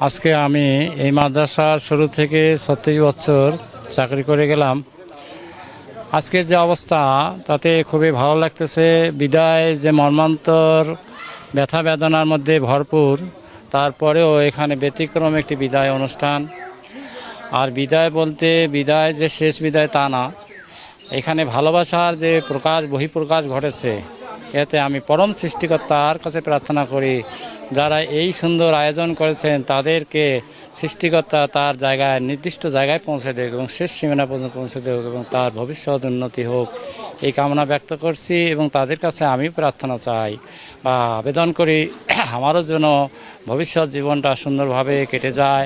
আজকে আমি এই মাদ্রাসার শুরু থেকে 36 বছর চাকরি করে গেলাম। আজকের যে অবস্থা তাতে খুবই ভালো লাগতেছে। বিদায় যে মর্মান্তর ব্যথা বেদনার মধ্যে ভরপুর, তারপরেও এখানে ব্যতিক্রম একটি বিদায় অনুষ্ঠান। আর বিদায় বলতে বিদায় যে শেষ বিদায় তা না, এখানে ভালোবাসার যে প্রকাশ বহিঃপ্রকাশ ঘটেছে, এতে আমি পরম সৃষ্টিকর্তার কাছে প্রার্থনা করি যারা এই সুন্দর আয়োজন করেছেন তাদেরকে সৃষ্টিকর্তা তার জায়গায় নির্দিষ্ট জায়গায় পৌঁছে দেবে এবং শেষ সীমানা পর্যন্ত পৌঁছে দেবে এবং তার ভবিষ্যৎ উন্নতি হোক, এই কামনা ব্যক্ত করছি। এবং তাদের কাছে আমি প্রার্থনা চাই বা আবেদন করি আমারও যেন ভবিষ্যৎ জীবনটা সুন্দরভাবে কেটে যায়।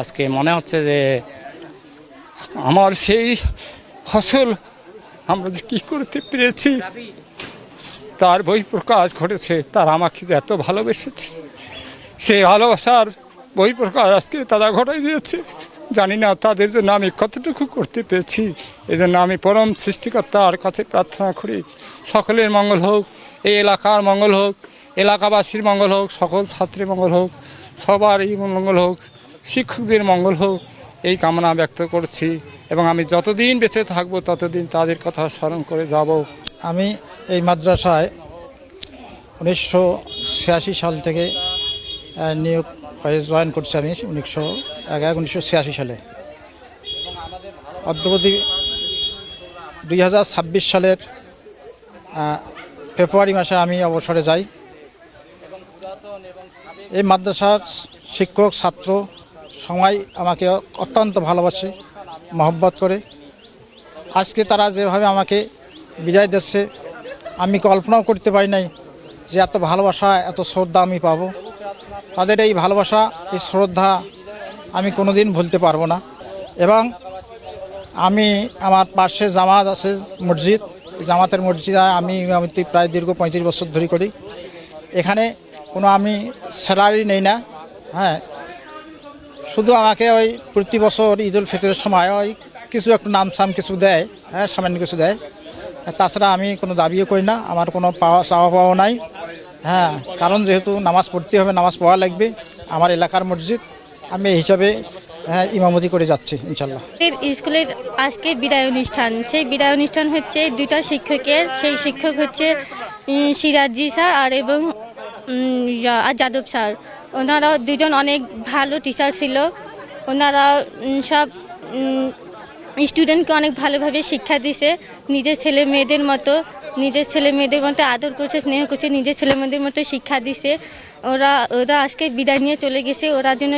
আজকে মনে হচ্ছে যে আমার সেই ফসল আমরা যে কী করতে পেরেছি তার বহিঃপ্রকাশ ঘটেছে। তারা আমাকে যে এত ভালোবেসেছে, সেই ভালোবাসার বহিঃপ্রকাশ আজকে তারা ঘটাই দিয়েছে। জানি না তাদের জন্য আমি কতটুকু করতে পেরেছি। এই জন্য আমি পরম সৃষ্টিকর্তার কাছে প্রার্থনা করি সকলের মঙ্গল হোক, এই এলাকার মঙ্গল হোক, এলাকাবাসীর মঙ্গল হোক, সকল ছাত্রের মঙ্গল হোক, সবারই মঙ্গল হোক, শিক্ষকদের মঙ্গল হোক, এই কামনা ব্যক্ত করছি। এবং আমি যতদিন বেঁচে থাকবো ততদিন তাদের কথা স্মরণ করে যাব। আমি এই মাদ্রাসায় 1986 সাল থেকে নিয়োগ হয়ে জয়েন করছি। আমি 1986 সালে। অদ্যবধি 2026 সালের ফেব্রুয়ারি মাসে আমি অবসরে যাই। এই মাদ্রাসার শিক্ষক ছাত্র সবাই আমাকে অত্যন্ত ভালোবাসে, মহব্বত করে। আজকে তারা যেভাবে আমাকে বিদায় দিচ্ছে, আমি কল্পনাও করতে পারি নাই যে এত ভালোবাসা, এত শ্রদ্ধা আমি পাবো। তাদের এই ভালোবাসা, এই শ্রদ্ধা আমি কোনোদিন ভুলতে পারবো না। এবং আমি আমার পাশে জামাত আছে, মসজিদ, জামাতের মসজিদে আমি ইমামতি প্রায় দীর্ঘ 35 বছর ধরে করি। এখানে কোনো আমি স্যালারি নেই না। হ্যাঁ, শুধু আমাকে ওই প্রতি বছর ঈদুল ফিতরের সময় ওই কিছু একটু নামসাম কিছু দেয়, হ্যাঁ, সামান্য কিছু দেয়। তাছাড়া আমি কোনো দাবিও করি না, আমার কোনো চাওয়া পাওয়া নাই। হ্যাঁ, কারণ যেহেতু নামাজ পড়তে হবে, নামাজ পড়া লাগবে, আমার এলাকার মসজিদ, আমি এই হিসাবে ইমামতি করে যাচ্ছি ইনশাল্লাহ। স্কুলের আজকে বিদায় অনুষ্ঠান, সেই বিদায় অনুষ্ঠান হচ্ছে দুটা শিক্ষকের। সেই শিক্ষক হচ্ছে সিরাজি স্যার আর যাদব স্যার। ওনারা দুজন অনেক ভালো টিচার ছিল। ওনারা সব স্টুডেন্টকে অনেক ভালোভাবে শিক্ষা দিছে, নিজের ছেলে মেয়েদের মতো আদর করছে, স্নেহ করছে, নিজের ছেলে মেয়েদের মতো শিক্ষা দিছে। ওরা আজকে বিদায় নিয়ে চলে গেছে। ওরা যেন